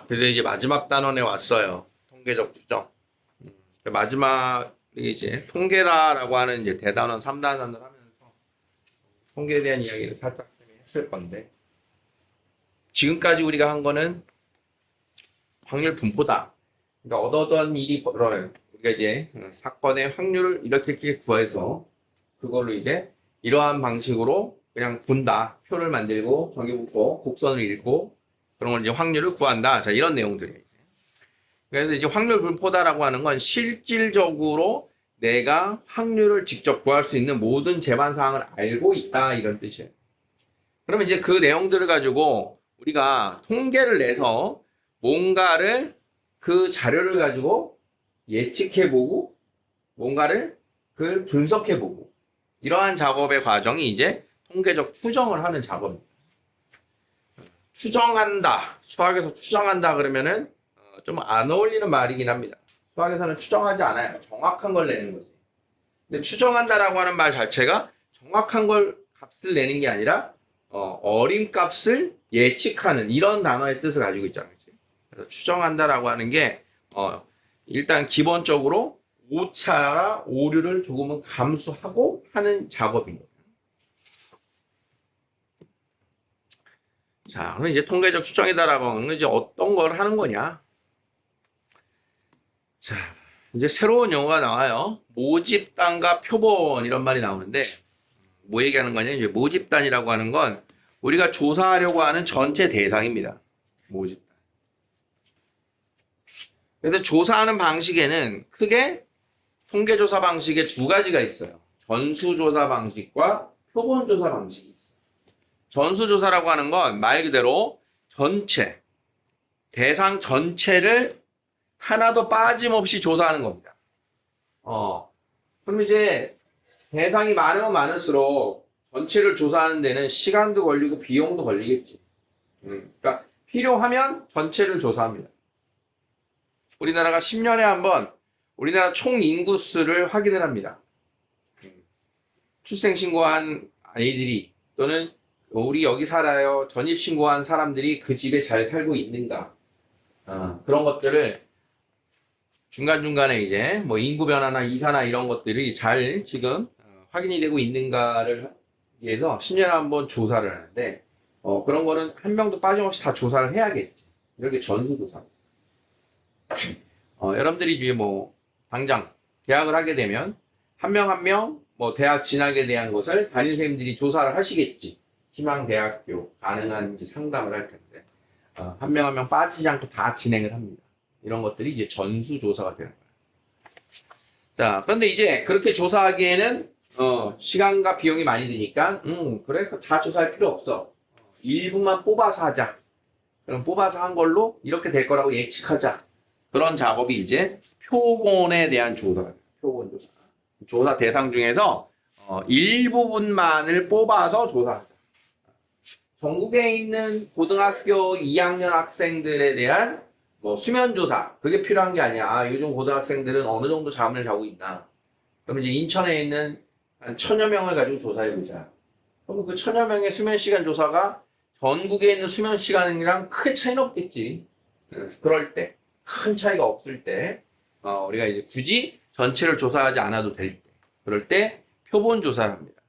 그래서 이제 마지막 단원에 왔어요. 통계적 추정. 그 마지막 이제 통계라라고 하는 이제 대단원 3단원을 하면서 통계에 대한 이야기를 살짝 했을 건데 지금까지 우리가 한 거는 확률 분포다. 그러니까 얻어던 일이 벌어요. 우리가 이제 사건의 확률을 이렇게 구해서 그걸로 이제 이러한 방식으로 그냥 본다. 표를 만들고 정의 붙고 곡선을 읽고 그런 걸 이제 확률을 구한다. 자, 이런 내용들이에요. 그래서 이제 확률 분포다라고 하는 건 실질적으로 내가 확률을 직접 구할 수 있는 모든 재반 사항을 알고 있다 이런 뜻이에요. 그러면 이제 그 내용들을 가지고 우리가 통계를 내서 뭔가를 그 자료를 가지고 예측해보고 뭔가를 그 분석해보고 이러한 작업의 과정이 이제 통계적 추정을 하는 작업입니다. 추정한다. 수학에서 추정한다 그러면은 좀 안 어울리는 말이긴 합니다. 수학에서는 추정하지 않아요. 정확한 걸 내는 거지. 근데 추정한다라고 하는 말 자체가 정확한 걸 값을 내는 게 아니라 어림값을 예측하는 이런 단어의 뜻을 가지고 있잖아요. 그래서 추정한다라고 하는 게 일단 기본적으로 오차나 오류를 조금은 감수하고 하는 작업입니다. 자, 그럼 이제 통계적 추정이다라고 하는 이제 어떤 걸 하는 거냐? 자, 이제 새로운 용어가 나와요. 모집단과 표본 이런 말이 나오는데 뭐 얘기하는 거냐? 이제 모집단이라고 하는 건 우리가 조사하려고 하는 전체 대상입니다. 모집단. 그래서 조사하는 방식에는 크게 통계조사 방식에 두 가지가 있어요. 전수조사 방식과 표본조사 방식이 있어요. 전수조사라고 하는 건 말 그대로 전체, 대상 전체를 하나도 빠짐없이 조사하는 겁니다. 그럼 이제 대상이 많으면 많을수록 전체를 조사하는 데는 시간도 걸리고 비용도 걸리겠지. 그러니까 필요하면 전체를 조사합니다. 우리나라가 10년에 한 번 우리나라 총 인구수를 확인을 합니다. 출생신고한 아이들이 또는 우리 여기 살아요 전입신고한 사람들이 그 집에 잘 살고 있는가 그런 것들을 중간중간에 이제 뭐 인구 변화나 이사나 이런 것들이 잘 지금 확인이 되고 있는가를 위해서 10년에 한 번 조사를 하는데 그런 거는 한 명도 빠짐없이 다 조사를 해야겠지. 이렇게 전수조사. 여러분들이 이제 뭐 당장 대학을 하게 되면 한 명 한 명 뭐 대학 진학에 대한 것을 담임 선생님들이 조사를 하시겠지. 희망대학교 가능한 이제 상담을 할 텐데 한 명 한 명 빠지지 않고 다 진행을 합니다. 이런 것들이 이제 전수조사가 되는 거예요. 자, 그런데 이제 그렇게 조사하기에는 시간과 비용이 많이 드니까 그래 다 조사할 필요 없어. 일부만 뽑아서 하자. 그럼 뽑아서 한 걸로 이렇게 될 거라고 예측하자. 그런 작업이 이제 표본에 대한 조사예요. 표본 조사. 조사 대상 중에서 일부분만을 뽑아서 조사하자. 전국에 있는 고등학교 2학년 학생들에 대한 뭐 수면 조사 그게 필요한 게 아니야. 요즘 고등학생들은 어느 정도 잠을 자고 있나. 그러면 이제 인천에 있는 한 1000여 명을 가지고 조사해 보자. 그럼 그 1000여 명의 수면 시간 조사가 전국에 있는 수면 시간이랑 크게 차이는 없겠지. 그럴 때 큰 차이가 없을 때 우리가 이제 굳이 전체를 조사하지 않아도 될 때 그럴 때 표본 조사를 합니다.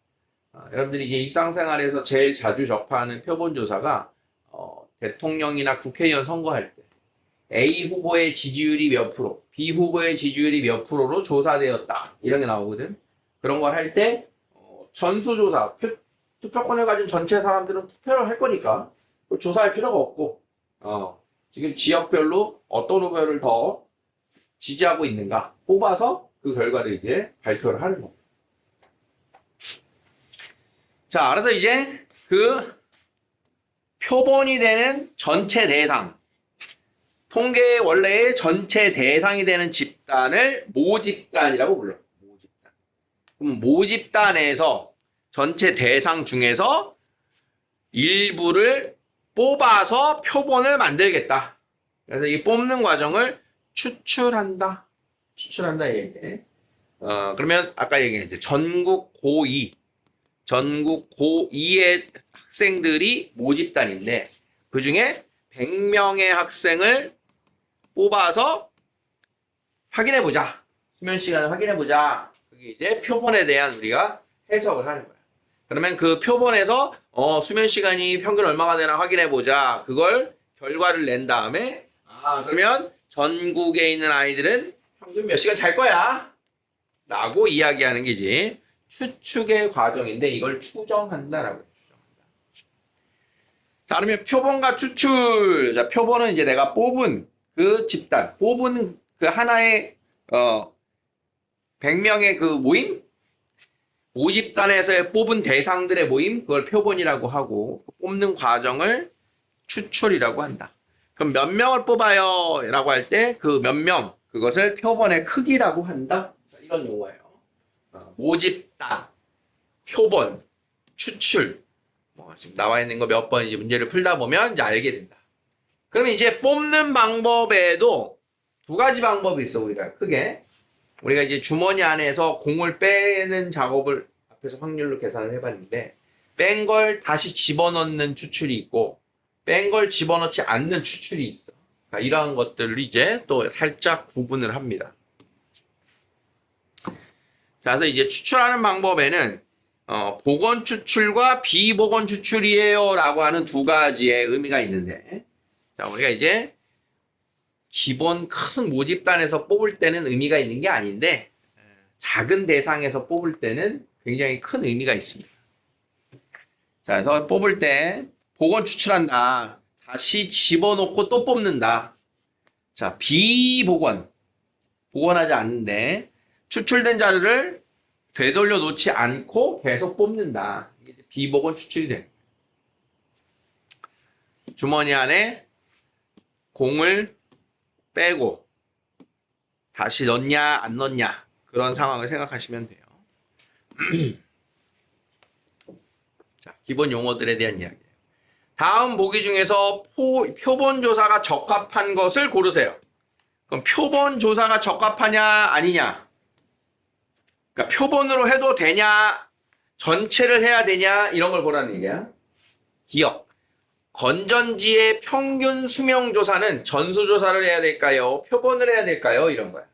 여러분들이 이제 일상생활에서 제일 자주 접하는 표본 조사가 대통령이나 국회의원 선거할 때 A 후보의 지지율이 몇 프로, B 후보의 지지율이 몇 프로로 조사되었다. 이런 게 나오거든. 그런 걸 할 때 전수조사, 투표권을 가진 전체 사람들은 투표를 할 거니까 조사할 필요가 없고 지금 지역별로 어떤 후보를 더 지지하고 있는가 뽑아서 그 결과를 이제 발표를 하는 겁니다. 자, 그래서 이제 그 표본이 되는 전체 대상, 통계의 원래의 전체 대상이 되는 집단을 모집단이라고 불러요. 모집단. 그럼 모집단에서 전체 대상 중에서 일부를 뽑아서 표본을 만들겠다. 그래서 이 뽑는 과정을 추출한다. 추출한다 이게. 그러면 아까 얘기했죠. 전국 고2의 학생들이 모집단인데 그 중에 100명의 학생을 뽑아서 확인해보자. 수면 시간을 확인해보자. 그게 이제 표본에 대한 우리가 해석을 하는 거야. 그러면 그 표본에서 수면 시간이 평균 얼마가 되나 확인해보자. 그걸 결과를 낸 다음에 그러면 전국에 있는 아이들은 평균 몇 시간 잘 거야. 라고 이야기하는 게 이제 추측의 과정인데 이걸 추정한다라고 해요. 자, 그러면 표본과 추출. 자, 표본은 이제 내가 뽑은 그 집단, 뽑은 그 하나의 100명의 그 모임, 모집단에서 뽑은 대상들의 모임, 그걸 표본이라고 하고 뽑는 과정을 추출이라고 한다. 그럼 몇 명을 뽑아요? 라고 할 때 그 몇 명, 그것을 표본의 크기라고 한다. 이런 용어예요. 모집단, 표본, 추출. 지금 나와 있는 거 몇 번 이제 문제를 풀다 보면 이제 알게 된다. 그러면 이제 뽑는 방법에도 두 가지 방법이 있어, 우리가 크게. 우리가 이제 주머니 안에서 공을 빼는 작업을 앞에서 확률로 계산을 해봤는데, 뺀 걸 다시 집어넣는 추출이 있고, 뺀 걸 집어넣지 않는 추출이 있어. 그러니까 이러한 것들을 이제 또 살짝 구분을 합니다. 자, 그래서 이제 추출하는 방법에는 복원 추출과 비복원 추출이에요 라고 하는 두 가지의 의미가 있는데, 자, 우리가 이제 기본 큰 모집단에서 뽑을 때는 의미가 있는 게 아닌데 작은 대상에서 뽑을 때는 굉장히 큰 의미가 있습니다. 자, 그래서 뽑을 때 복원 추출한다. 다시 집어넣고 또 뽑는다. 자, 비복원. 복원하지 않는데 추출된 자료를 되돌려 놓지 않고 계속 뽑는다. 이게 비복원 추출이 돼. 주머니 안에 공을 빼고 다시 넣냐 안 넣냐 그런 상황을 생각하시면 돼요. 자, 기본 용어들에 대한 이야기예요. 다음 보기 중에서 표본 조사가 적합한 것을 고르세요. 그럼 표본 조사가 적합하냐 아니냐? 그러니까 표본으로 해도 되냐? 전체를 해야 되냐? 이런 걸 보라는 얘기야. 기억. 건전지의 평균 수명 조사는 전수조사를 해야 될까요? 표본을 해야 될까요? 이런 거야.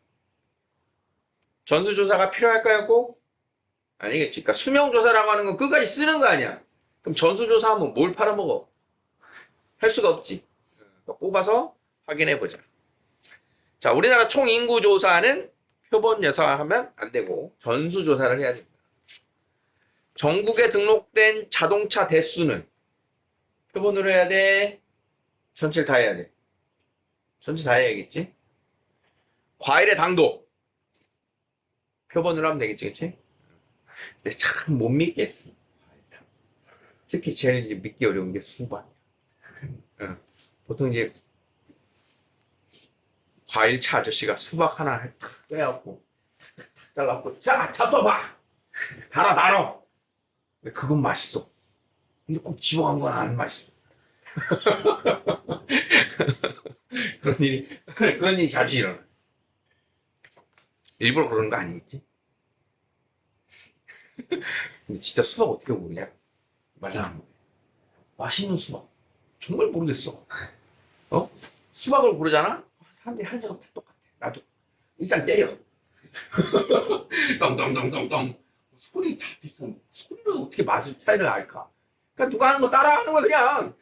전수조사가 필요할까요? 꼭? 아니겠지. 그러니까 수명조사라고 하는 건 끝까지 쓰는 거 아니야. 그럼 전수조사하면 뭘 팔아먹어? 할 수가 없지. 그러니까 뽑아서 확인해보자. 자, 우리나라 총인구조사는 표본 조사하면 안 되고 전수조사를 해야 됩니다. 전국에 등록된 자동차 대수는 표본으로 해야 돼? 전체를 다 해야 돼? 전체 다 해야겠지? 과일의 당도 표본으로 하면 되겠지, 그치? 근데 참 못 믿겠어. 특히 제일 이제 믿기 어려운 게 수박이야. 보통 이제 과일차 아저씨가 수박 하나 빼갖고 잘라갖고 자 잡숴봐 달아 근데 그건 맛있어. 근데 꼭 집어간 건 안 맛있어. 그런 일이 자주 일어나. 일부러 그러는 거 아니겠지? 근데 진짜 수박 어떻게 모르냐? 맞아. 맛있는 수박. 정말 모르겠어. 수박을 고르잖아? 사람들이 한 작업 다 똑같아. 나도. 일단 때려. 똥똥똥똥똥. 소리 다 비슷한. 소리를 어떻게 맛을 차이를 알까? 그러니까 누가 하는 거 따라 하는 거야, 그냥.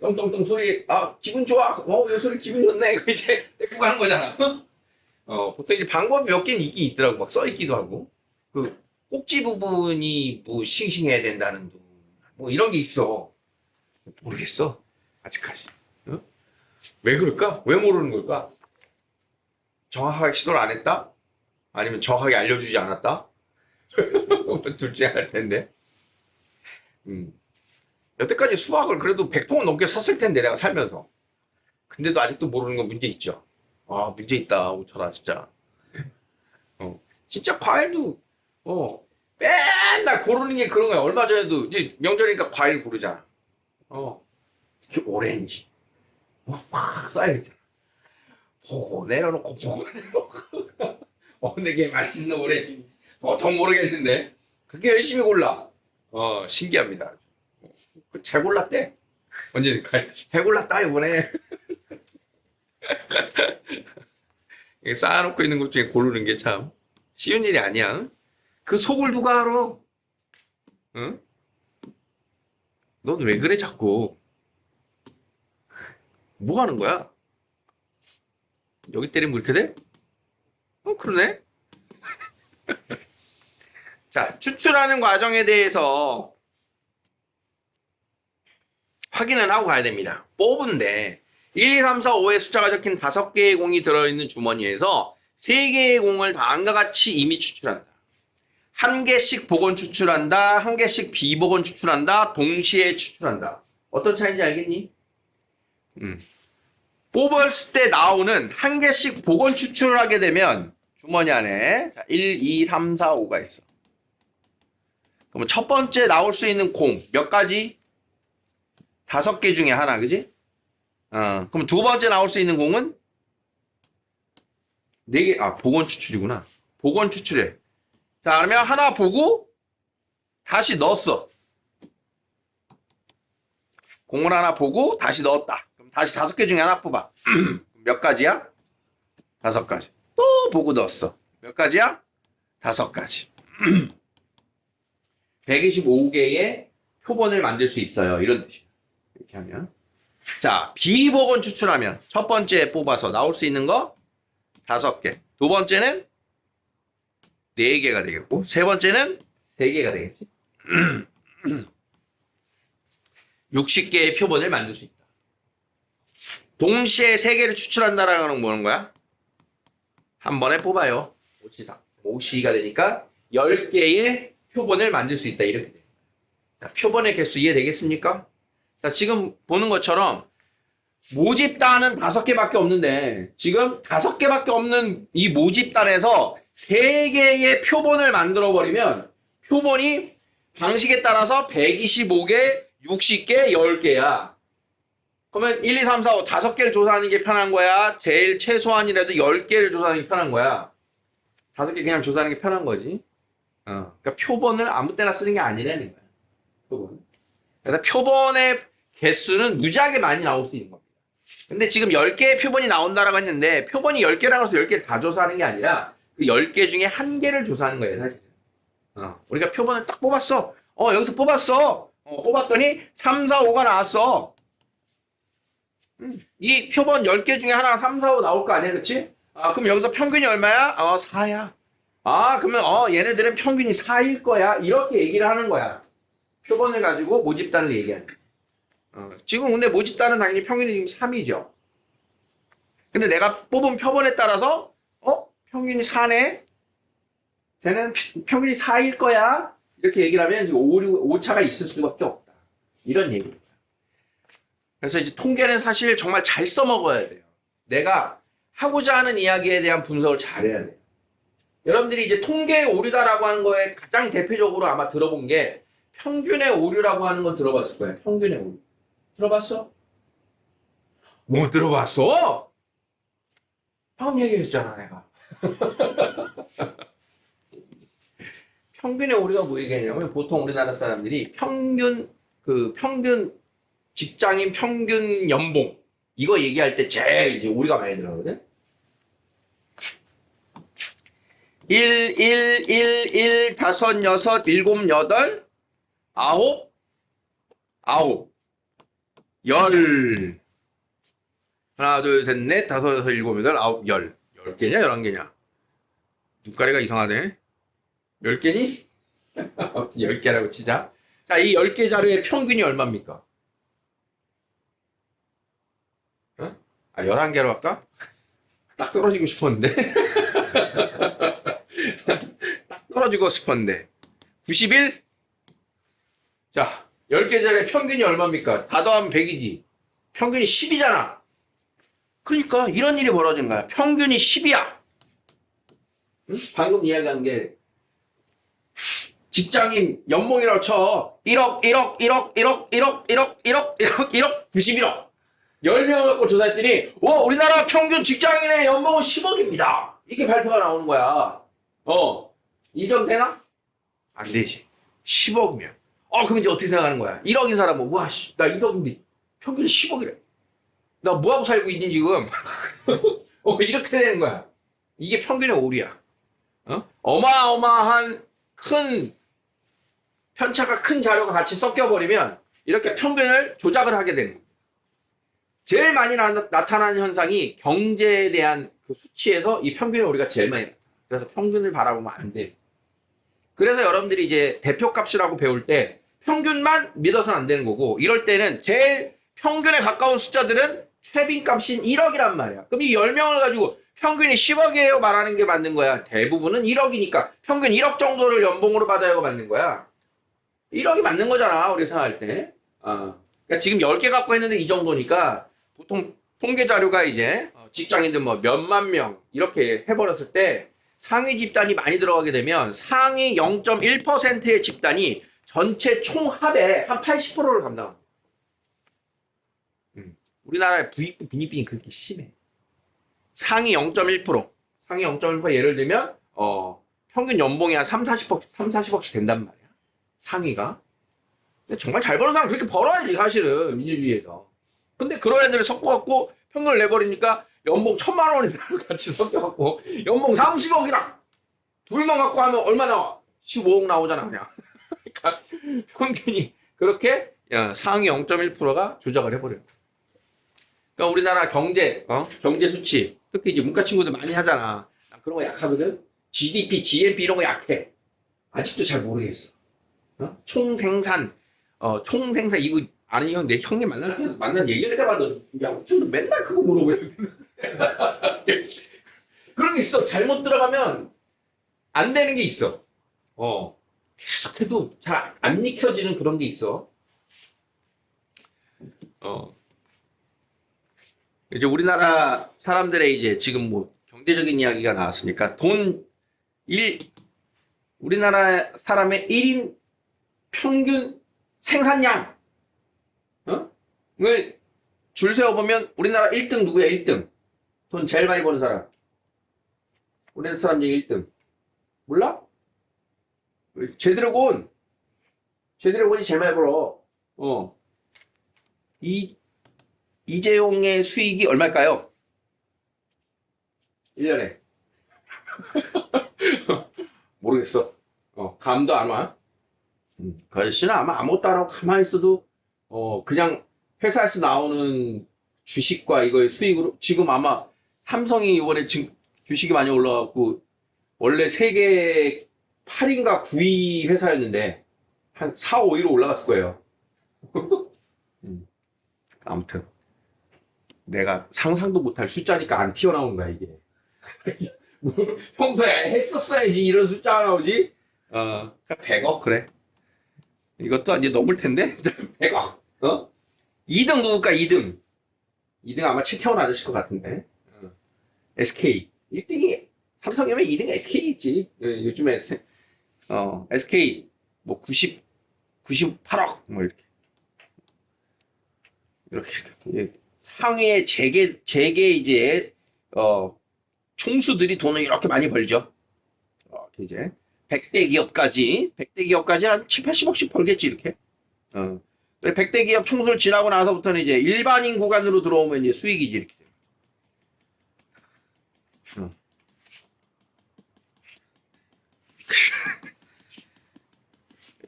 똥똥똥 소리, 기분 좋아. 이 소리 기분 좋네. 이거 이제 데리고 가는 거잖아. 보통 이제 방법이 몇 개는 있긴 있더라고. 막 써있기도 하고. 그, 꼭지 부분이 뭐 싱싱해야 된다는 둥. 뭐 이런 게 있어. 모르겠어. 아직까지. 왜 그럴까? 왜 모르는 걸까? 정확하게 시도를 안 했다? 아니면 정확하게 알려주지 않았다? 둘째 할 텐데. 여태까지 수박을 그래도 100통은 넘게 샀을 텐데, 내가 살면서. 근데도 아직도 모르는 건 문제 있죠. 문제 있다, 우철아, 진짜. 진짜 과일도, 맨날 고르는 게 그런 거야. 얼마 전에도, 이제 명절이니까 과일 고르잖아. 특히 오렌지. 막 쌓여있잖아. 보고 내려놓고, 어느 게 맛있는 오렌지인지. 도통 모르겠는데. 그렇게 열심히 골라. 신기합니다. 잘 골랐대. 언제 배골랐다 이번에. 이게 쌓아놓고 있는 것 중에 고르는 게 참 쉬운 일이 아니야. 그 속을 누가 알아? 응? 넌 왜 그래 자꾸? 뭐 하는 거야? 여기 때리면 그렇게 돼? 그러네. 자, 추출하는 과정에 대해서 확인을 하고 가야 됩니다. 뽑은데 1, 2, 3, 4, 5의 숫자가 적힌 5개의 공이 들어있는 주머니에서 3개의 공을 다음과 같이 이미 추출한다. 1개씩 복원 추출한다. 1개씩 비복원 추출한다. 동시에 추출한다. 어떤 차이인지 알겠니? 뽑았을 때 나오는 1개씩 복원 추출을 하게 되면 주머니 안에 1, 2, 3, 4, 5가 있어. 그러면 첫 번째 나올 수 있는 공 몇 가지? 5개 중에 하나, 그지? 그럼 두 번째 나올 수 있는 공은 4개, 복원 추출이구나. 복원 추출해. 자, 그러면 하나 보고 다시 넣었어. 공을 하나 보고 다시 넣었다. 그럼 다시 5개 중에 하나 뽑아. 몇 가지야? 5가지. 또 보고 넣었어. 몇 가지야? 5가지. 125개의 표본을 만들 수 있어요. 이런 뜻이에요. 이렇게 하면. 자, 비복원 추출하면 첫 번째 뽑아서 나올 수 있는 거 5개. 두 번째는 4개가 되겠고, 세 번째는 3개가 되겠지. 60개의 표본을 만들 수 있다. 동시에 3개를 추출한다라는 건 뭐는 거야? 한 번에 뽑아요. 5C가 되니까 10개의 표본을 만들 수 있다. 이렇게 돼요. 자, 표본의 개수 이해되겠습니까? 자, 지금 보는 것처럼 모집단은 5개밖에 없는데 지금 5개밖에 없는 이 모집단에서 3개의 표본을 만들어 버리면 표본이 방식에 따라서 125개, 60개, 10개야. 그러면 1, 2, 3, 4, 5 5개를 조사하는 게 편한 거야? 제일 최소한이라도 10개를 조사하는 게 편한 거야? 5개 그냥 조사하는 게 편한 거지. 그러니까 표본을 아무 때나 쓰는 게 아니라는 거야. 표본. 그래서 표본의 개수는 무지하게 많이 나올 수 있는 겁니다. 근데 지금 10개의 표본이 나온다라고 했는데 표본이 10개라고 해서 10개를 다 조사하는 게 아니라 그 10개 중에 1개를 조사하는 거예요, 사실. 우리가 표본을 딱 뽑았어. 여기서 뽑았어. 뽑았더니 3, 4, 5가 나왔어. 이 표본 10개 중에 하나가 3, 4, 5 나올 거 아니야, 그치? 그럼 여기서 평균이 얼마야? 4야. 그러면 얘네들은 평균이 4일 거야. 이렇게 얘기를 하는 거야. 표본을 가지고 모집단을 얘기하는 거야. 지금 근데 모집단은 당연히 평균이 지금 3이죠. 근데 내가 뽑은 표본에 따라서 평균이 4네? 쟤는 평균이 4일 거야? 이렇게 얘기를 하면 지금 오차가 있을 수밖에 없다. 이런 얘기입니다. 그래서 이제 통계는 사실 정말 잘 써먹어야 돼요. 내가 하고자 하는 이야기에 대한 분석을 잘해야 돼요. 여러분들이 이제 통계의 오류다라고 하는 거에 가장 대표적으로 아마 들어본 게 평균의 오류라고 하는 건 들어봤을 거예요. 평균의 오류. 들어봤어? 못 들어봤어? 처음 얘기했잖아, 내가. 평균의 오류가 뭐 얘기하냐면 보통 우리나라 사람들이 평균 직장인 평균 연봉 이거 얘기할 때 제일 이제 오류가 많이 들어가거든. 1, 1, 1, 1, 5, 6, 7, 8, 9, 9, 10. 하나, 둘, 셋, 넷, 다섯, 여섯, 일곱, 여덟, 아홉, 10개냐? 11개냐? 눈가리가 이상하네. 10개니? 아무튼 10개라고 치자. 자, 이 10개 자료의 평균이 얼마입니까? 11개로 할까? 딱 떨어지고 싶었는데. 딱 떨어지고 싶었는데. 91? 자, 10개 자료의 평균이 얼마입니까? 다 더하면 100이지. 평균이 10이잖아. 그러니까 이런 일이 벌어진 거야. 평균이 10이야. 응? 방금 이야기한 게 직장인 연봉이라고 쳐. 1억, 1억, 1억, 1억, 1억, 1억, 1억, 1억, 1억, 91억. 10명을 갖고 조사했더니, 우리나라 평균 직장인의 연봉은 10억입니다. 이렇게 발표가 나오는 거야. 인정되나? 안 되지. 10억이면. 그럼 이제 어떻게 생각하는 거야? 1억인 사람은, 나 1억인데, 평균 10억이래. 나 뭐하고 살고 있니 지금? 이렇게 되는 거야. 이게 평균의 오류야. 어마어마한 큰 편차가 큰 자료가 같이 섞여버리면 이렇게 평균을 조작을 하게 되는 거야. 제일 많이 나타나는 현상이 경제에 대한 그 수치에서 이 평균의 오류가 제일 많이 나타나. 그래서 평균을 바라보면 안 돼. 그래서 여러분들이 이제 대표값이라고 배울 때 평균만 믿어서는 안 되는 거고, 이럴 때는 제일 평균에 가까운 숫자들은 최빈값인 1억이란 말이야. 그럼 이 10명을 가지고 평균이 10억이에요 말하는 게 맞는 거야. 대부분은 1억이니까 평균 1억 정도를 연봉으로 받아야 맞는 거야. 1억이 맞는 거잖아, 우리 생각할 때. 그러니까 지금 10개 갖고 했는데 이 정도니까 보통 통계 자료가 이제 직장인들 뭐 몇만 명 이렇게 해버렸을 때 상위 집단이 많이 들어가게 되면 상위 0.1%의 집단이 전체 총합의 한 80%를 감당합니다. 우리나라의 부익부 빈익빈이 그렇게 심해. 상위 0.1%, 상위 0.1% 예를 들면 평균 연봉이 한 3, 40억씩 된단 말이야. 상위가. 근데 정말 잘 버는 사람 그렇게 벌어야지 사실은 민주주의에서. 근데 그런 애들을 섞어갖고 평균을 내버리니까 연봉 1,000만 원이 같이 섞여갖고 연봉 30억이랑 둘만 갖고 하면 얼마 나와? 15억 나오잖아 그냥. 그러니까 평균이 그렇게 상위 0.1%가 조작을 해버려요. 그러니까 우리나라 경제 수치, 특히 이제 문과 친구들 많이 하잖아. 그런 거 약하거든. GDP, GNP 이런 거 약해. 아직도 잘 모르겠어. 총생산 이거 아는 형, 내 형님 만날 얘기할 때마다 야, 우천도 맨날 그거 물어보여. 그런 게 있어. 잘못 들어가면 안 되는 게 있어. 계속해도 잘 안 익혀지는 그런 게 있어. 이제 우리나라 사람들의 이제 지금 뭐 경제적인 이야기가 나왔으니까 우리나라 사람의 1인 평균 생산량 을 줄 세워보면 우리나라 1등 누구야? 1등 돈 제일 많이 버는 사람. 우리나라 사람 중에 1등 몰라? 제드래곤이 제일 많이 벌어. 이재용의 수익이 얼마일까요? 1년에. 모르겠어. 감도 안 와. 그 아저씨는 아마 아무것도 안 하고 가만히 있어도 그냥 회사에서 나오는 주식과 이거의 수익으로 지금 아마 삼성이 이번에 주식이 많이 올라가고 원래 세계 8인가 9위 회사였는데 한 4, 5위로 올라갔을 거예요. 아무튼 내가 상상도 못할 숫자니까 안 튀어나오는 거야 이게. 평소에 했었어야지 이런 숫자가 나오지. 100억 그래. 이것도 이제 넘을 텐데 100억. 2등 누굴까? 2등 아마 최태원 아저씨 것 같은데. SK 1등이 삼성이면 2등이 SK겠지. 요즘에 SK 뭐 98억 뭐 이렇게 상위의 재계 이제 총수들이 돈을 이렇게 많이 벌죠. 이제 100대 기업까지 한 7, 80억씩 벌겠지 이렇게. 100대 기업 총수를 지나고 나서부터는 이제 일반인 구간으로 들어오면 이제 수익이지 이렇게.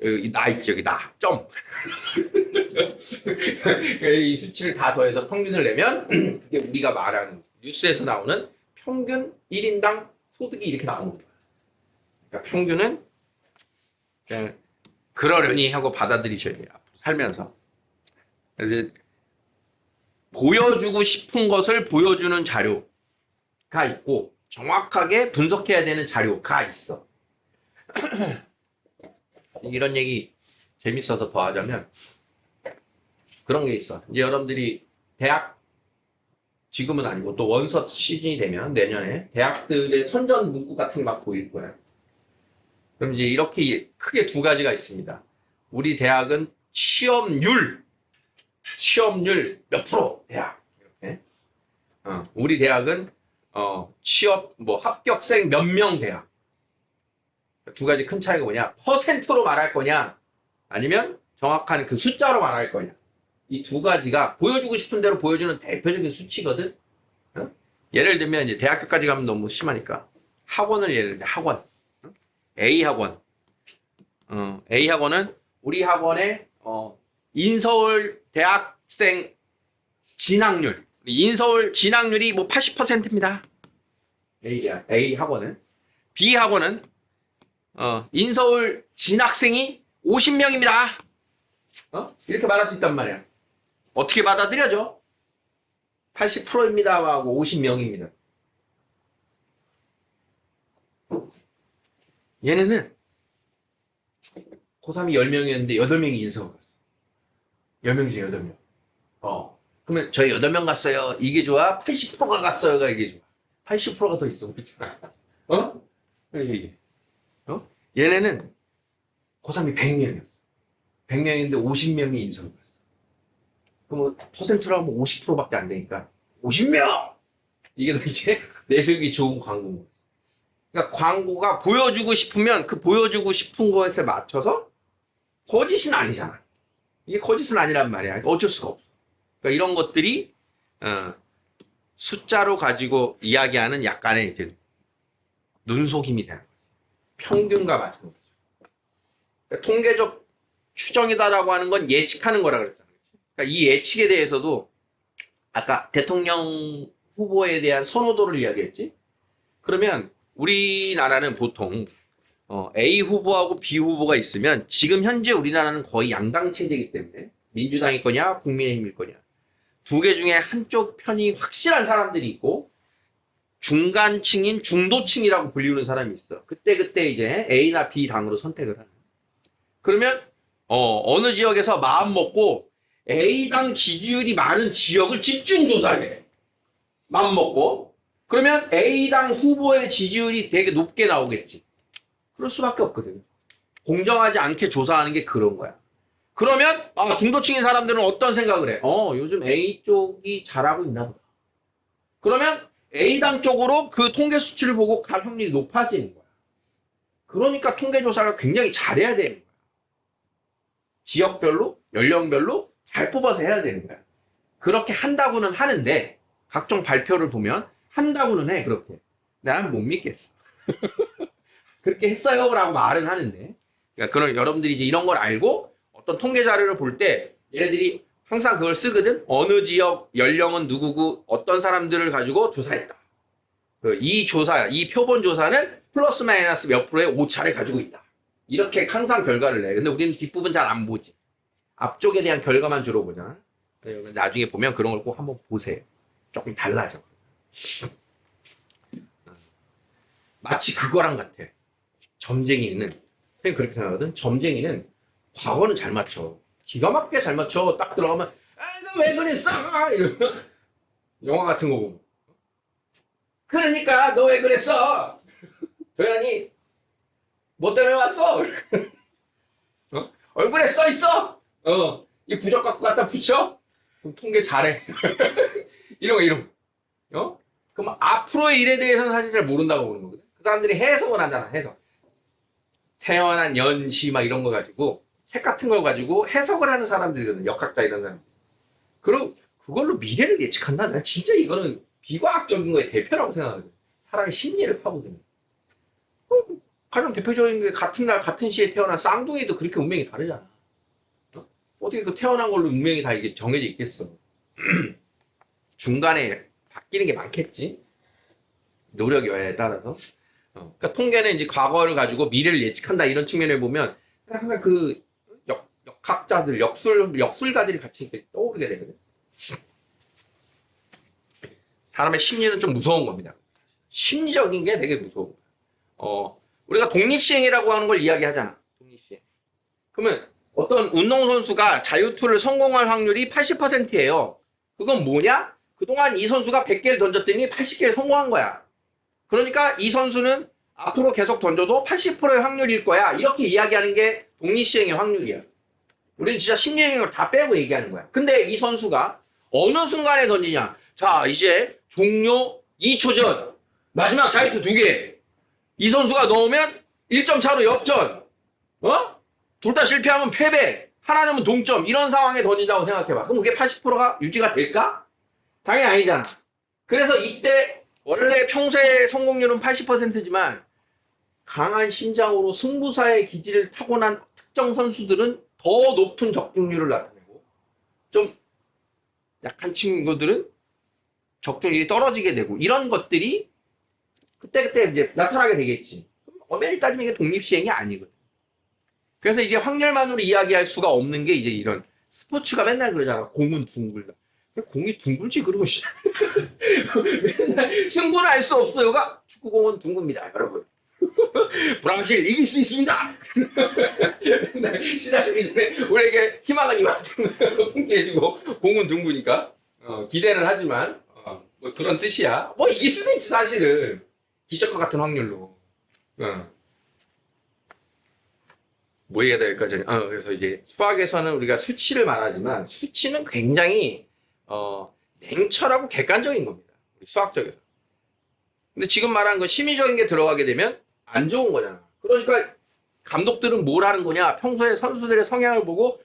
여기 나 있지, 여기 나. 점. 이 수치를 다 더해서 평균을 내면 그게 우리가 말하는 뉴스에서 나오는 평균 1인당 소득이 이렇게 나오는 거야. 그러니까 평균은 그냥 그러려니 하고 받아들이셔야 돼요. 살면서. 그래서 보여주고 싶은 것을 보여주는 자료가 있고 정확하게 분석해야 되는 자료가 있어. 이런 얘기 재밌어서 더 하자면 그런 게 있어. 이제 여러분들이 대학 지금은 아니고 또 원서 시즌이 되면 내년에 대학들의 선전 문구 같은 게 막 보일 거야. 그럼 이제 이렇게 크게 두 가지가 있습니다. 우리 대학은 취업률 몇 프로 대학 이렇게. 우리 대학은 취업 뭐 합격생 몇 명 대학. 두 가지 큰 차이가 뭐냐? 퍼센트로 말할 거냐? 아니면 정확한 그 숫자로 말할 거냐? 이 두 가지가 보여주고 싶은 대로 보여주는 대표적인 수치거든. 어? 예를 들면 이제 대학교까지 가면 너무 심하니까 학원을 예를 들면 학원, A 학원, A 학원은 우리 학원의 인서울 대학생 진학률, 인서울 진학률이 뭐 80%입니다. A 학원은. B 학원은 인서울 진학생이 50명입니다. 이렇게 말할 수 있단 말이야. 어떻게 받아들여져? 80%입니다 하고 50명입니다. 얘네는 고3이 10명이었는데 8명이 인서울 갔어. 10명 중에 8명. 그러면 저희 8명 갔어요. 이게 좋아? 80%가 갔어요가 이게 좋아? 80%가 더 있어. 그치? 이게. 얘네는 고3이 100명이었어. 100명인데 50명이 인서울 갔어. 그럼 퍼센트로 하면 50%밖에 안 되니까 50명! 이게 이제 내세우기 좋은 광고인 거야. 그러니까 광고가 보여주고 싶으면 그 보여주고 싶은 것에 맞춰서 거짓은 아니잖아. 이게 거짓은 아니란 말이야. 어쩔 수가 없어. 그러니까 이런 것들이 숫자로 가지고 이야기하는 약간의 이제 눈속임이 되는 거죠. 평균과 맞는 거죠. 그러니까 통계적 추정이다라고 하는 건 예측하는 거라 그랬잖아요. 그러니까 이 예측에 대해서도 아까 대통령 후보에 대한 선호도를 이야기했지. 그러면 우리나라는 보통 A 후보하고 B 후보가 있으면 지금 현재 우리나라는 거의 양당 체제이기 때문에 민주당일 거냐 국민의힘일 거냐 두 개 중에 한쪽 편이 확실한 사람들이 있고 중간층인 중도층이라고 불리는 사람이 있어. 그때 이제 A나 B 당으로 선택을 하는. 그러면 어느 지역에서 마음 먹고 A당 지지율이 많은 지역을 집중 조사해. 마음 먹고. 그러면 A당 후보의 지지율이 되게 높게 나오겠지. 그럴 수밖에 없거든. 공정하지 않게 조사하는 게 그런 거야. 그러면 중도층인 사람들은 어떤 생각을 해? 요즘 A 쪽이 잘하고 있나 보다. 그러면 A당 쪽으로 그 통계 수치를 보고 갈 확률이 높아지는 거야. 그러니까 통계 조사를 굉장히 잘해야 되는 거야. 지역별로, 연령별로 잘 뽑아서 해야 되는 거야. 그렇게 한다고는 하는데 각종 발표를 보면 한다고는 해. 그렇게. 나는 못 믿겠어. 그렇게 했어요 라고 말은 하는데 그러니까 그런 여러분들이 이제 이런 걸 알고 어떤 통계 자료를 볼 때 얘네들이 항상 그걸 쓰거든. 어느 지역 연령은 누구고 어떤 사람들을 가지고 조사했다. 이 표본 조사는 플러스 마이너스 몇 프로의 오차를 가지고 있다. 이렇게 항상 결과를 내. 근데 우리는 뒷부분 잘 안 보지. 앞쪽에 대한 결과만 주로 보잖아. 나중에 보면 그런 걸 꼭 한번 보세요. 조금 달라져. 마치 그거랑 같아. 점쟁이는 그냥 그렇게 생각하거든. 점쟁이는 과거는 잘 맞춰. 기가 막히게 잘 맞춰. 딱 들어가면 너 왜 그랬어? 이러면 영화 같은 거 보면 그러니까 너 왜 그랬어? 도현이 뭐 때문에 왔어? 얼굴에 써 있어? 이 부적 갖고 갖다 붙여? 그럼 통계 잘해. 이런 거. 그럼 앞으로의 일에 대해서는 사실 잘 모른다고 보는 거거든. 그 사람들이 해석을 하잖아. 해석. 태어난 연시 막 이런 거 가지고 책 같은 걸 가지고 해석을 하는 사람들이거든. 역학자 이런 사람. 그리고 그걸로 미래를 예측한다? 난 진짜 이거는 비과학적인 거의 대표라고 생각하거든. 사람의 심리를 파고드는. 가장 대표적인 게 같은 날 같은 시에 태어난 쌍둥이도 그렇게 운명이 다르잖아. 어떻게 그 태어난 걸로 운명이 다 이게 정해져 있겠어. 중간에 바뀌는 게 많겠지. 노력 여하에 따라서. 그러니까 통계는 이제 과거를 가지고 미래를 예측한다 이런 측면을 보면 항상 그 역학자들, 역술가들이 같이 이렇게 떠오르게 되거든. 사람의 심리는 좀 무서운 겁니다. 심리적인 게 되게 무서워. 우리가 독립시행이라고 하는 걸 이야기하잖아. 독립시행. 그러면 어떤 운동선수가 자유투를 성공할 확률이 80%예요. 그건 뭐냐? 그동안 이 선수가 100개를 던졌더니 80개를 성공한 거야. 그러니까 이 선수는 앞으로 계속 던져도 80%의 확률일 거야. 이렇게 이야기하는 게 독립시행의 확률이야. 우리는 진짜 심리적인 걸 다 빼고 얘기하는 거야. 근데 이 선수가 어느 순간에 던지냐? 자, 이제 종료 2초 전. 마지막 자유투 2개. 이 선수가 넣으면 1점 차로 역전. 둘 다 실패하면 패배. 하나 넣으면 동점. 이런 상황에 던진다고 생각해봐. 그럼 그게 80%가 유지가 될까? 당연히 아니잖아. 그래서 이때 원래 평소에 성공률은 80%지만 강한 심장으로 승부사의 기질을 타고난 특정 선수들은 더 높은 적중률을 나타내고 좀 약한 친구들은 적중률이 떨어지게 되고 이런 것들이 그때그때 이제 나타나게 되겠지. 엄연히 따지면 이게 독립시행이 아니거든. 그래서 이제 확률만으로 이야기할 수가 없는 게 이제 이런 스포츠가 맨날 그러잖아. 공은 둥글다. 공이 둥글지 그러고 맨날 승부는 알 수 없어요가 축구공은 둥굽니다, 여러분. 브라질 이길 수 있습니다. 시작하기 전에 우리에게 희망은 이만큼 풍기해주고 공은 둥그니까 기대는 하지만 뭐 그런 뜻이야. 뭐 이길 수도 있지 사실은 기적과 같은 확률로. 뭐 얘기가 될까지. 그래서 이제 수학에서는 우리가 수치를 말하지만 수치는 굉장히 냉철하고 객관적인 겁니다. 우리 수학적에서. 근데 지금 말한 건 심리적인 게 들어가게 되면 안 좋은 거잖아. 그러니까 감독들은 뭘 하는 거냐? 평소에 선수들의 성향을 보고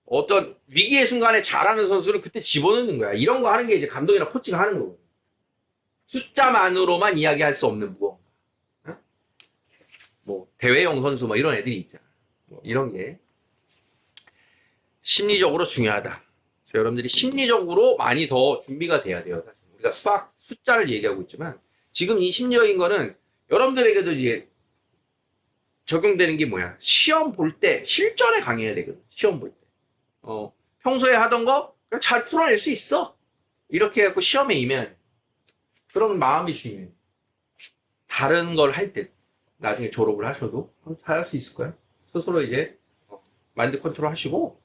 어떤 위기의 순간에 잘하는 선수를 그때 집어넣는 거야. 이런 거 하는 게 이제 감독이나 코치가 하는 거고. 숫자만으로만 이야기할 수 없는 무언가. 뭐 대회용 선수 뭐 이런 애들이 있잖아. 뭐 이런 게 심리적으로 중요하다. 여러분들이 심리적으로 많이 더 준비가 돼야 돼요. 사실. 우리가 수학 숫자를 얘기하고 있지만 지금 이 심리적인 거는 여러분들에게도 이제 적용되는 게 뭐야? 시험 볼 때 실전에 강해야 되거든. 시험 볼 때. 평소에 하던 거 그냥 잘 풀어낼 수 있어. 이렇게 해갖고 시험에 임해야 돼. 그런 마음이 중요해. 다른 걸 할 때 나중에 졸업을 하셔도 잘할 수 있을 거야. 스스로 이제 마인드 컨트롤 하시고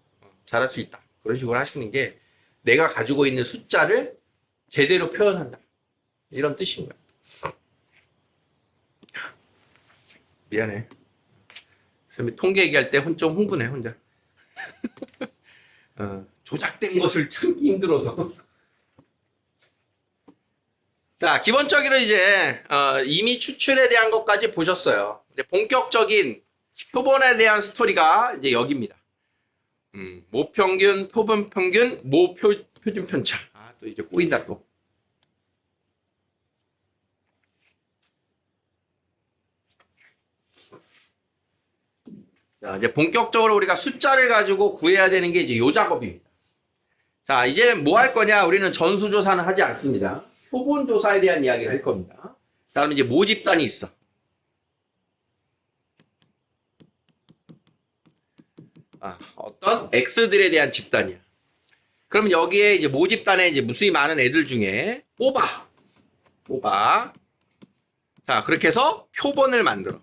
잘할 수 있다. 그런 식으로 하시는 게 내가 가지고 있는 숫자를 제대로 표현한다. 이런 뜻인 거야. 미안해. 통계 얘기할 때 좀 흥분해 혼자. 조작된 것을 참기 힘들어서. 자, 기본적으로 이제 이미 추출에 대한 것까지 보셨어요. 이제 본격적인 표본에 대한 스토리가 이제 여기입니다. 모평균, 표본평균, 모표준 편차. 또 이제 꼬인다 또. 자, 이제 본격적으로 우리가 숫자를 가지고 구해야 되는 게 이제 요 작업입니다. 자, 이제 뭐 할 거냐? 우리는 전수조사는 하지 않습니다. 표본조사에 대한 이야기를 할 겁니다. 자, 그럼 이제 모집단이 있어. 어떤 X들에 대한 집단이야. 그럼 여기에 이제 모집단에 이제 무수히 많은 애들 중에 뽑아. 자, 그렇게 해서 표본을 만들어.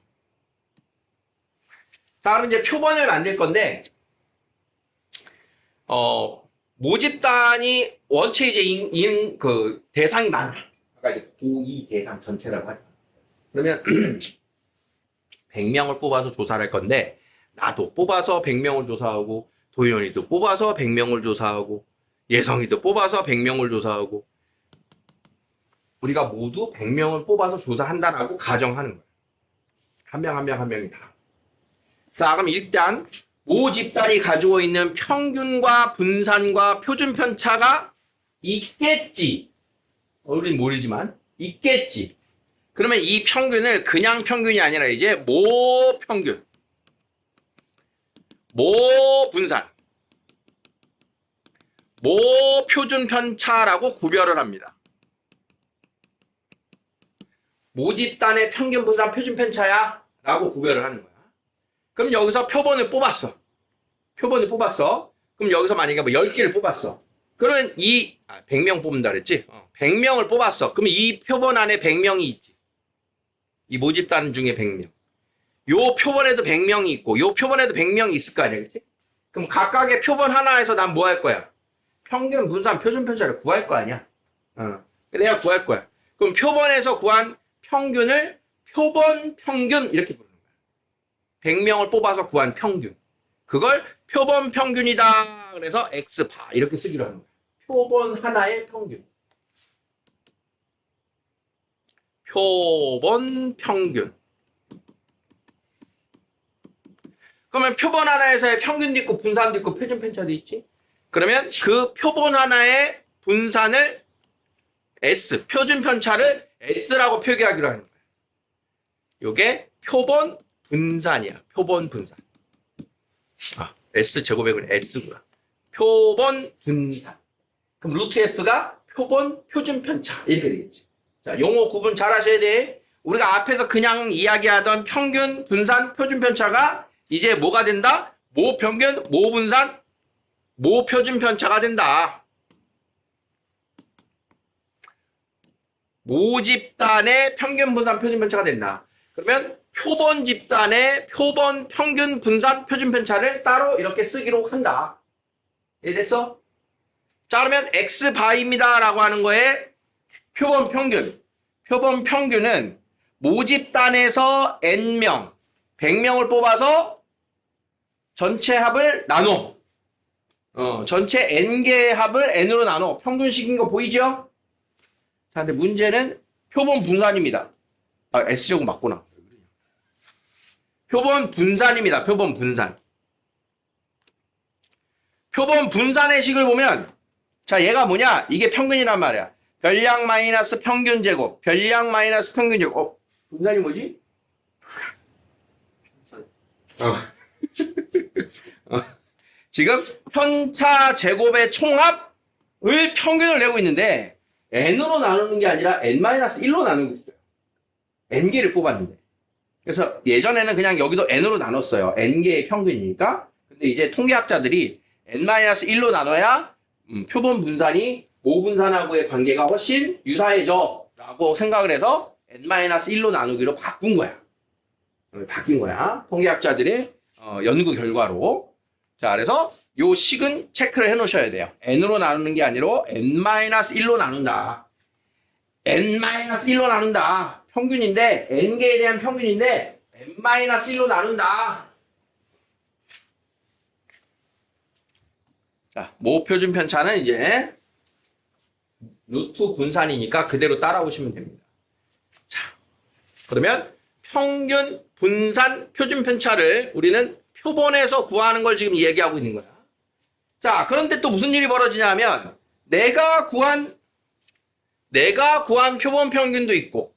자, 그럼 이제 표본을 만들 건데, 모집단이 원체 이제 그 대상이 많아. 아까 이제 고2 대상 전체라고 하죠. 그러면 100명을 뽑아서 조사를 할 건데, 나도 뽑아서 100명을 조사하고, 도현이도 뽑아서 100명을 조사하고, 예성이도 뽑아서 100명을 조사하고, 우리가 모두 100명을 뽑아서 조사한다라고 가정하는 거야. 한 명 한 명 한 명이 다. 자, 그럼 일단 모집단이 가지고 있는 평균과 분산과 표준 편차가 있겠지. 우린 모르지만 있겠지. 그러면 이 평균을 그냥 평균이 아니라 이제 모평균, 모분산, 모표준 편차라고 구별을 합니다. 모집단의 평균, 분산, 표준 편차야 라고 구별을 하는 거야. 그럼 여기서 표본을 뽑았어. 그럼 여기서 만약에 뭐 10개를 뽑았어. 그러면 100명 뽑는다 그랬지? 100명을 뽑았어. 그럼 이 표본 안에 100명이 있지. 이 모집단 중에 100명. 요 표본에도 100명이 있고, 요 표본에도 100명이 있을 거 아니야, 그치? 그럼 각각의 표본 하나에서 난 뭐 할 거야? 평균, 분산, 표준 편차를 구할 거 아니야? 내가 구할 거야. 그럼 표본에서 구한 평균을 표본 평균 이렇게 부르는 거야. 100명을 뽑아서 구한 평균. 그걸 표본 평균이다. 그래서 X바 이렇게 쓰기로 하는 거야. 표본 하나의 평균. 표본 평균. 그러면 표본 하나에서의 평균도 있고 분산도 있고 표준 편차도 있지. 그러면 그 표본 하나의 분산을 S, 표준 편차를 S라고 표기하기로 하는 거야. 요게 표본 분산이야. 표본 분산. S 제곱액은 S구나. 표본 분산. 그럼 루트 S가 표본 표준 편차. 이렇게 되겠지. 자, 용어 구분 잘 하셔야 돼. 우리가 앞에서 그냥 이야기하던 평균, 분산, 표준 편차가 이제 뭐가 된다? 모평균, 모분산, 모표준 편차가 된다. 모집단의 평균, 분산, 표준 편차가 된다. 그러면 표본 집단의 표본, 평균, 분산, 표준 편차를 따로 이렇게 쓰기로 한다. 이해됐어? 자, 그러면 X바입니다 라고 하는 거에 표본 평균. 표본 평균은 모집단에서 N명, 100명을 뽑아서 전체 합을 나눠. 전체 N개의 합을 N으로 나눠. 평균식인 거 보이죠? 자, 근데 문제는 표본 분산입니다. S제곱 맞구나. 표본 분산입니다. 표본 분산. 표본 분산의 식을 보면, 자, 얘가 뭐냐? 이게 평균이란 말이야. 별량 마이너스 평균 제곱, 별량 마이너스 평균 제곱. 분산이 뭐지? 지금 편차 제곱의 총합을 평균을 내고 있는데 n으로 나누는 게 아니라 n-1로 나누고 있어요. n개를 뽑았는데. 그래서 예전에는 그냥 여기도 n으로 나눴어요. n개의 평균이니까. 근데 이제 통계학자들이 n-1로 나눠야 표본 분산이 모분산하고의 관계가 훨씬 유사해져 라고 생각을 해서 n-1로 나누기로 바꾼 거야. 바뀐 거야. 통계학자들의 연구 결과로. 자, 그래서 요 식은 체크를 해 놓으셔야 돼요. n으로 나누는 게 아니라 n-1로 나눈다. n-1로 나눈다. 평균인데 n개에 대한 평균인데 n-1로 나눈다. 자, 모표준 편차는 이제 루트 분산이니까 그대로 따라오시면 됩니다. 자, 그러면 평균, 분산, 표준 편차를 우리는 표본에서 구하는 걸 지금 얘기하고 있는 거야. 자, 그런데 또 무슨 일이 벌어지냐면 내가 구한 표본 평균도 있고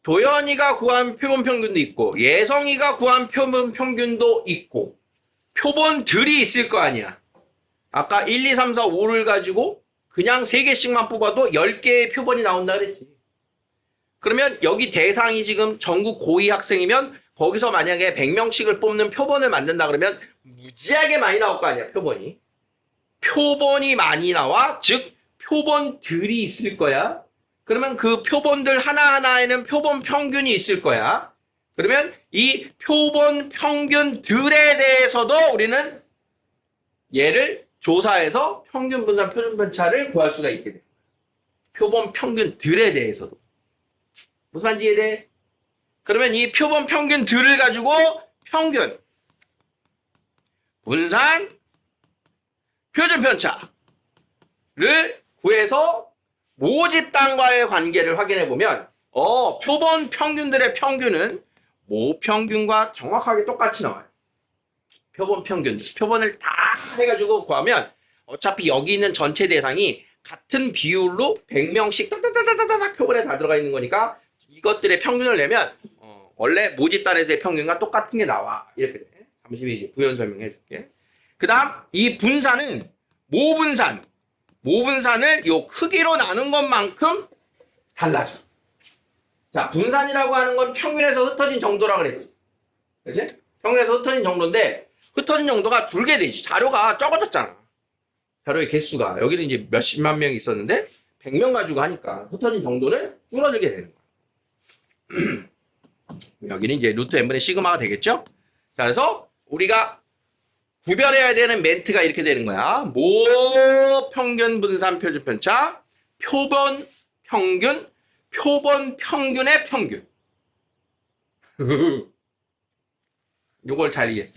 도연이가 구한 표본 평균도 있고 예성이가 구한 표본 평균도 있고 표본들이 있을 거 아니야. 아까 1, 2, 3, 4, 5를 가지고 그냥 3개씩만 뽑아도 10개의 표본이 나온다 그랬지. 그러면 여기 대상이 지금 전국 고2 학생이면 거기서 만약에 100명씩을 뽑는 표본을 만든다 그러면 무지하게 많이 나올 거 아니야, 표본이. 표본이 많이 나와, 즉 표본들이 있을 거야. 그러면 그 표본들 하나하나에는 표본 평균이 있을 거야. 그러면 이 표본 평균들에 대해서도 우리는 얘를 조사해서 평균 분산 표준 편차를 구할 수가 있게 돼. 표본 평균들에 대해서도. 무슨 말인지 이해돼? 그러면 이 표본 평균들을 가지고 평균, 분산, 표준 편차를 구해서 모집단과의 관계를 확인해 보면 표본 평균들의 평균은 모평균과 정확하게 똑같이 나와요. 표본 평균, 표본을 다 해가지고 구하면 어차피 여기 있는 전체 대상이 같은 비율로 100명씩 따다다다다닥 표본에 다 들어가 있는 거니까 이것들의 평균을 내면 원래 모집단에서의 평균과 똑같은 게 나와. 이렇게 돼. 잠시 이제 부연 설명해 줄게. 그 다음 이 분산은 모분산을 요 크기로 나눈 것만큼 달라져. 자, 분산이라고 하는 건 평균에서 흩어진 정도라 그랬지. 그치? 평균에서 흩어진 정도인데 흩어진 정도가 줄게 되지. 자료가 적어졌잖아. 자료의 개수가. 여기는 이제 몇십만 명이 있었는데 100명 가지고 하니까 흩어진 정도는 줄어들게 되는 거야. 여기는 이제 루트 n분의 시그마가 되겠죠? 자, 그래서 우리가 구별해야 되는 멘트가 이렇게 되는 거야. 모평균 분산 표준 편차, 표본 평균의 평균. 요걸 잘 이해해.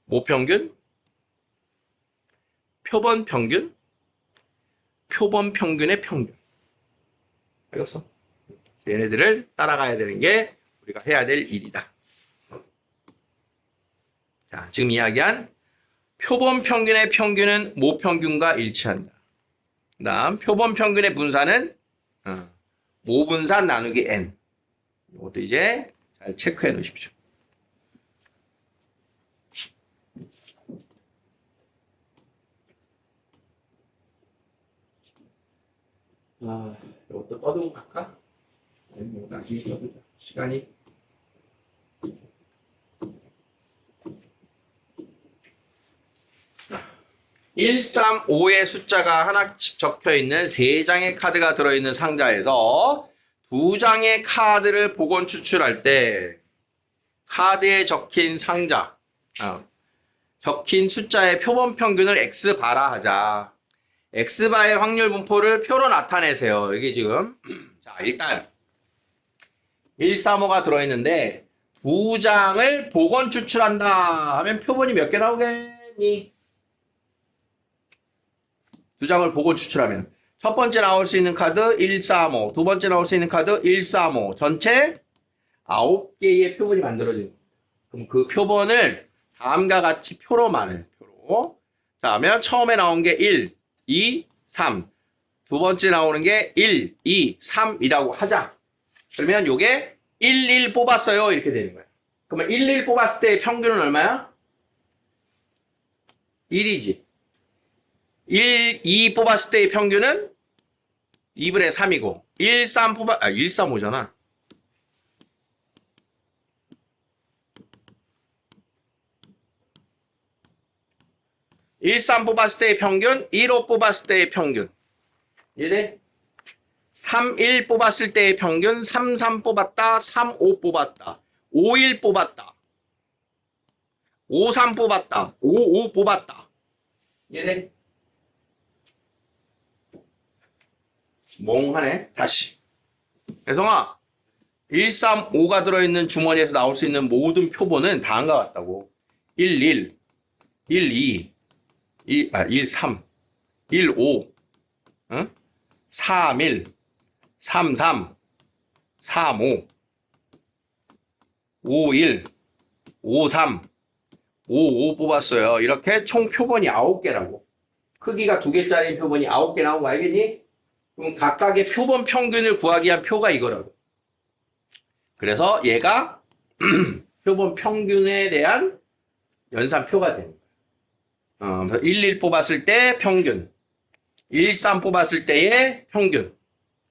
모평균, 표본 평균의 평균. 알겠어? 얘네들을 따라가야 되는 게 우리가 해야 될 일이다. 자, 지금 이야기한 표본 평균의 평균은 모평균과 일치한다. 그 다음 표본 평균의 분산은 모분산 나누기 n. 이것도 이제 잘 체크해 놓으십시오. 이것도 떠들고 갈까? 나중에 떠들자. 시간이. 135의 숫자가 하나씩 적혀 있는 3장의 카드가 들어있는 상자에서 2장의 카드를 복원 추출할 때 카드에 적힌 상자, 적힌 숫자의 표본 평균을 X바라 하자. X바의 확률 분포를 표로 나타내세요. 여기 지금 자 일단 135가 들어있는데 2장을 복원 추출한다 하면 표본이 몇 개 나오겠니? 2장을 복원 추출하면 첫 번째 나올 수 있는 카드 135, 두 번째 나올 수 있는 카드 135, 전체 9개의 표본이 만들어집니다. 그럼 그 표본을 다음과 같이 표로 말해. 표로. 자, 하면 처음에 나온 게 1, 2, 3. 두 번째 나오는 게 1, 2, 3이라고 하자. 그러면 요게 1, 1 뽑았어요. 이렇게 되는 거야. 그러면 1, 1 뽑았을 때의 평균은 얼마야? 1이지. 1, 2 뽑았을 때의 평균은 2분의 3이고 1, 3 1, 3, 5잖아. 1, 3 뽑았을 때의 평균, 1, 5 뽑았을 때의 평균. 이해돼? 3, 1 뽑았을 때의 평균, 3, 3 뽑았다, 3, 5 뽑았다, 5, 1 뽑았다, 5, 3 뽑았다, 5, 5 뽑았다. 이해돼? 멍하네. 다시. 혜성아, 1, 3, 5가 들어있는 주머니에서 나올 수 있는 모든 표본은 다음과 같다고. 1, 1, 1, 2, 1, 3, 1, 5, 3, 1, 3, 3, 3, 5, 5, 1, 5, 3, 5, 5 뽑았어요. 이렇게 총 표본이 9개라고. 크기가 2개짜리 표본이 9개 나온 거 알겠니? 그럼 각각의 표본 평균을 구하기 위한 표가 이거라고. 그래서 얘가 표본 평균에 대한 연산표가 되는 거야. 1, 1 뽑았을 때 평균, 1, 3 뽑았을 때의 평균.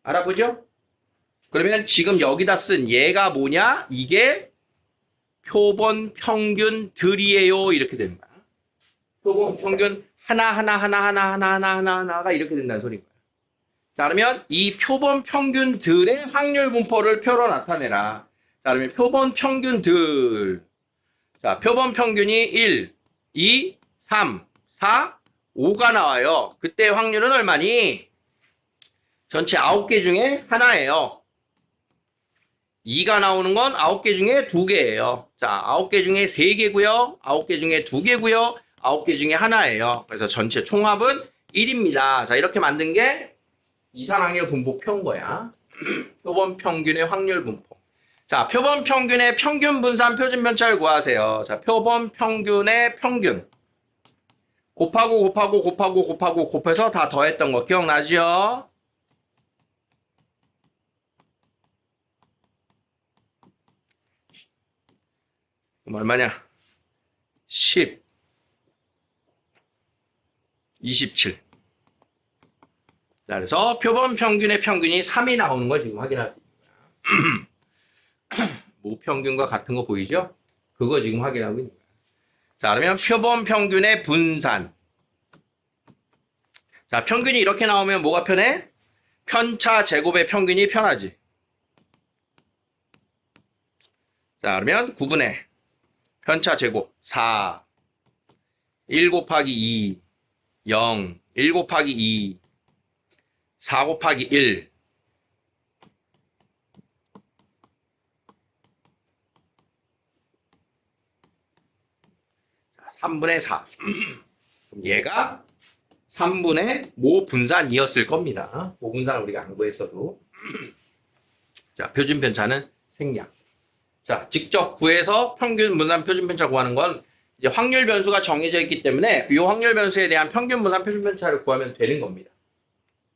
알아보죠? 그러면 지금 여기다 쓴 얘가 뭐냐? 이게 표본 평균들이에요. 이렇게 되는 거야. 표본 평균 하나가 이렇게 된다는 소리인 거야. 자, 그러면 이 표본 평균들의 확률 분포를 표로 나타내라. 자, 그러면 표본 평균들. 자, 표본 평균이 1, 2, 3, 4, 5가 나와요. 그때 확률은 얼마니? 전체 9개 중에 하나예요. 2가 나오는 건 9개 중에 2개예요. 자, 9개 중에 3개고요. 9개 중에 2개고요. 9개 중에 하나예요. 그래서 전체 총합은 1입니다. 자, 이렇게 만든 게 이산확률 분포표인 거야. 표본 평균의 확률 분포. 자, 표본 평균의 평균 분산 표준 편차를 구하세요. 자, 표본 평균의 평균. 곱하고 곱해서 다 더했던 거 기억나죠? 그럼 얼마냐? 10, 27. 자, 그래서 표본 평균의 평균이 3이 나오는 걸 지금 확인할 수 있는 거야. 모평균과 같은 거 보이죠? 그거 지금 확인하고 있는 거야. 자, 그러면 표본 평균의 분산. 자, 평균이 이렇게 나오면 뭐가 편해? 편차 제곱의 평균이 편하지. 자, 그러면 9분의 편차 제곱 4, 1 곱하기 2, 0, 1 곱하기 2, 4 곱하기 1, 3분의 4. 그럼 얘가 3분의 모분산이었을 겁니다. 모분산을 우리가 안 구했어도. 자, 표준 편차는 생략. 자, 직접 구해서 평균 분산 표준 편차 구하는 건 이제 확률 변수가 정해져 있기 때문에 이 확률 변수에 대한 평균 분산 표준 편차를 구하면 되는 겁니다.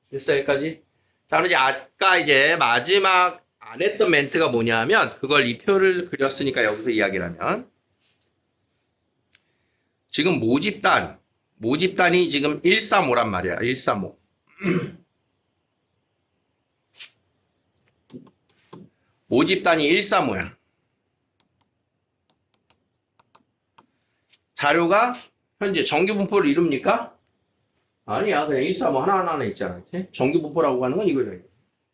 됐어요, 여기까지? 자, 그럼 이제 아까 이제 마지막 안 했던 멘트가 뭐냐면 그걸 이 표를 그렸으니까 여기서 이야기를 하면 지금 모집단이 지금 135란 말이야. 135. 모집단이 135야. 자료가 현재 정규 분포를 이룹니까? 아니야. 그냥 135 하나하나 있잖아. 그치? 정규 분포라고 하는 건 이거예요.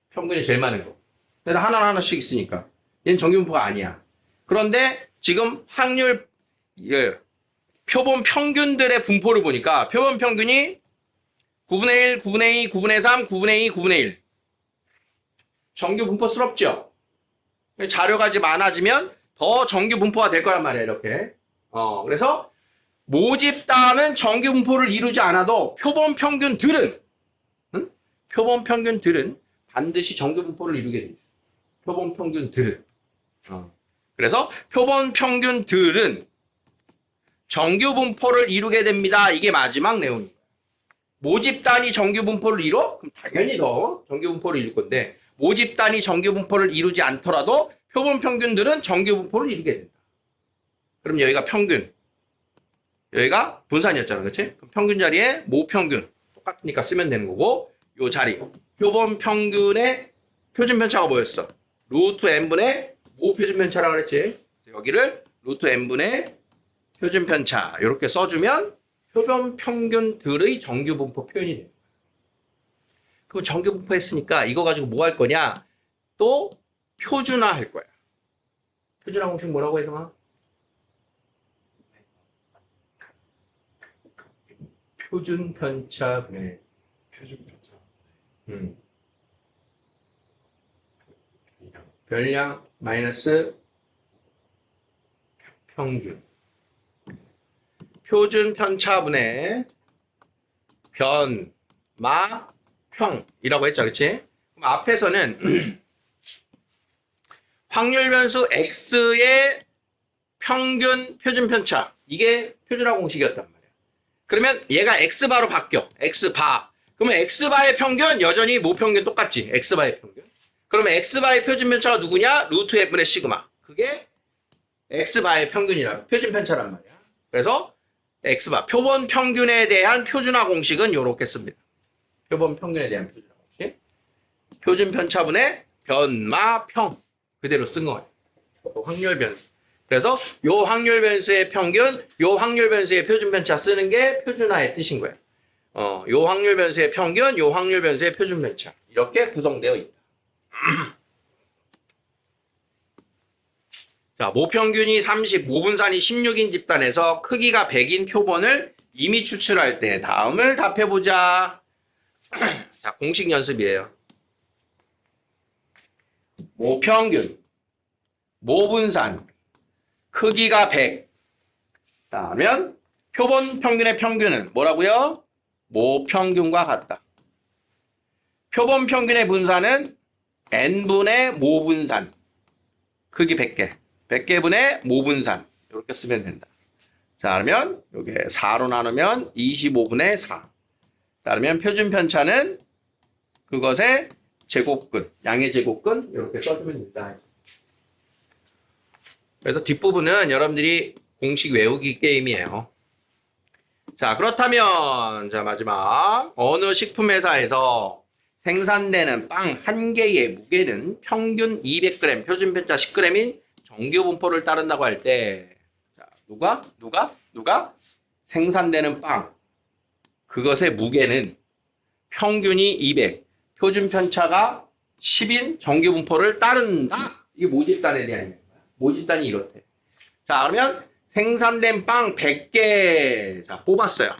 평균이 제일 많은 거. 그래서 하나하나씩 있으니까. 얘는 정규 분포가 아니야. 그런데 지금 확률, 표본 평균들의 분포를 보니까 표본 평균이 9분의 1, 9분의 2, 9분의 3, 9분의 2, 9분의 1. 정규 분포스럽죠? 자료가 이제 많아지면 더 정규 분포가 될 거란 말이야, 이렇게. 그래서 모집단은 정규 분포를 이루지 않아도 표본 평균들은, 표본 평균들은 반드시 정규 분포를 이루게 됩니다. 표본 평균들은. 그래서 표본 평균들은 정규 분포를 이루게 됩니다. 이게 마지막 내용입니다. 모집단이 정규 분포를 이뤄? 그럼 당연히 더 정규 분포를 이룰 건데 모집단이 정규 분포를 이루지 않더라도 표본 평균들은 정규 분포를 이루게 된다. 그럼 여기가 평균, 여기가 분산이었잖아, 그렇지? 그럼 평균 자리에 모평균 똑같으니까 쓰면 되는 거고 요 자리 표본 평균의 표준 편차가 뭐였어? 루트 n분의 모표준 편차라고 그랬지? 여기를 루트 n분의 표준 편차 이렇게 써주면 표본 평균들의 정규 분포 표현이 됩니다. 그럼 정규 분포 했으니까 이거 가지고 뭐 할 거냐? 또 표준화 할 거야. 표준화 공식 뭐라고 해서? 표준 편차분의 표준 편차. 별량 마이너스 평균. 표준 편차분의 변마평이라고 했죠, 그렇지? 그럼 앞에서는 확률 변수 x의 평균 표준 편차 이게 표준화 공식이었단 말이야. 그러면 얘가 x바로 바뀌어. x바. 그러면 x바의 평균 여전히 모평균 똑같지. x바의 평균. 그러면 x바의 표준 편차가 누구냐? 루트 f분의 시그마. 그게 x바의 평균이라 표준 편차란 말이야. 그래서 x바 표본 평균에 대한 표준화 공식은 이렇게 씁니다. 표본 평균에 대한 표준화 공식. 표준 편차분의 변마평 그대로 쓴 거예요. 확률 변수. 그래서 요 확률 변수의 평균, 요 확률 변수의 표준 편차 쓰는 게 표준화의 뜻인 거예요. 요 확률 변수의 평균, 요 확률 변수의 표준 편차. 이렇게 구성되어 있다. 자, 모평균이 30, 모분산이 16인 집단에서 크기가 100인 표본을 이미 추출할 때 다음을 답해보자. 자, 공식 연습이에요. 모평균, 모분산, 크기가 100. 그러면 표본 평균의 평균은 뭐라고요? 모평균과 같다. 표본 평균의 분산은 n분의 모분산. 크기 100개. 100개분의 모분산. 이렇게 쓰면 된다. 자, 그러면 여기 4로 나누면 25분의 4. 그러면 표준 편차는 그것의 제곱근, 양의 제곱근 이렇게 써주면 된다. 그래서 뒷부분은 여러분들이 공식 외우기 게임이에요. 자, 그렇다면 자 마지막 어느 식품회사에서 생산되는 빵 한 개의 무게는 평균 200g, 표준 편차 10g인 정규 분포를 따른다고 할 때 자, 누가 생산되는 빵 그것의 무게는 평균이 200, 표준 편차가 10인 정규 분포를 따른다. 이게 모집단에 대한 얘기야. 모집단이 이렇대. 자, 그러면 생산된 빵 100개 자, 뽑았어요.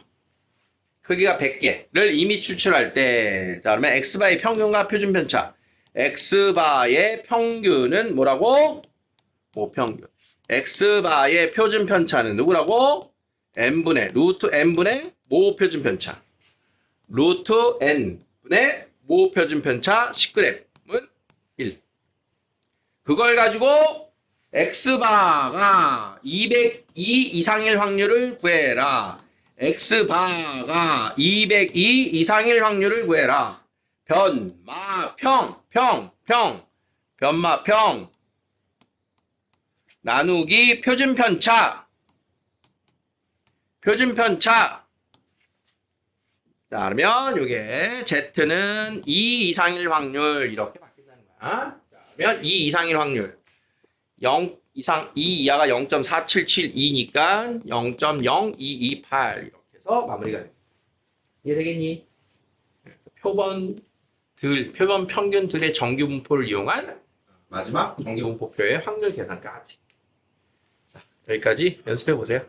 크기가 100개를 이미 추출할 때 자, 그러면 x바의 평균과 표준 편차. x바의 평균은 뭐라고? 모평균. x바의 표준 편차는 누구라고? n분의 루트 n분의 모표준 편차. 루트 n분의 모표준 편차 10g은 1. 그걸 가지고 X바가 202 이상일 확률을 구해라. X바가 202 이상일 확률을 구해라. 변마, 변마, 나누기 표준편차. 자, 그러면 이게 Z는 2 이상일 확률 이렇게 바뀐다는 거야. 자, 그러면 2 이상일 확률 0 이상 2 이하가 0.4772니까 0.0228 이렇게 해서 마무리가 됩니다. 이해되겠니? 표본 평균들의 정규분포를 이용한 마지막 정규분포표의 확률 계산까지. 자, 여기까지 연습해 보세요.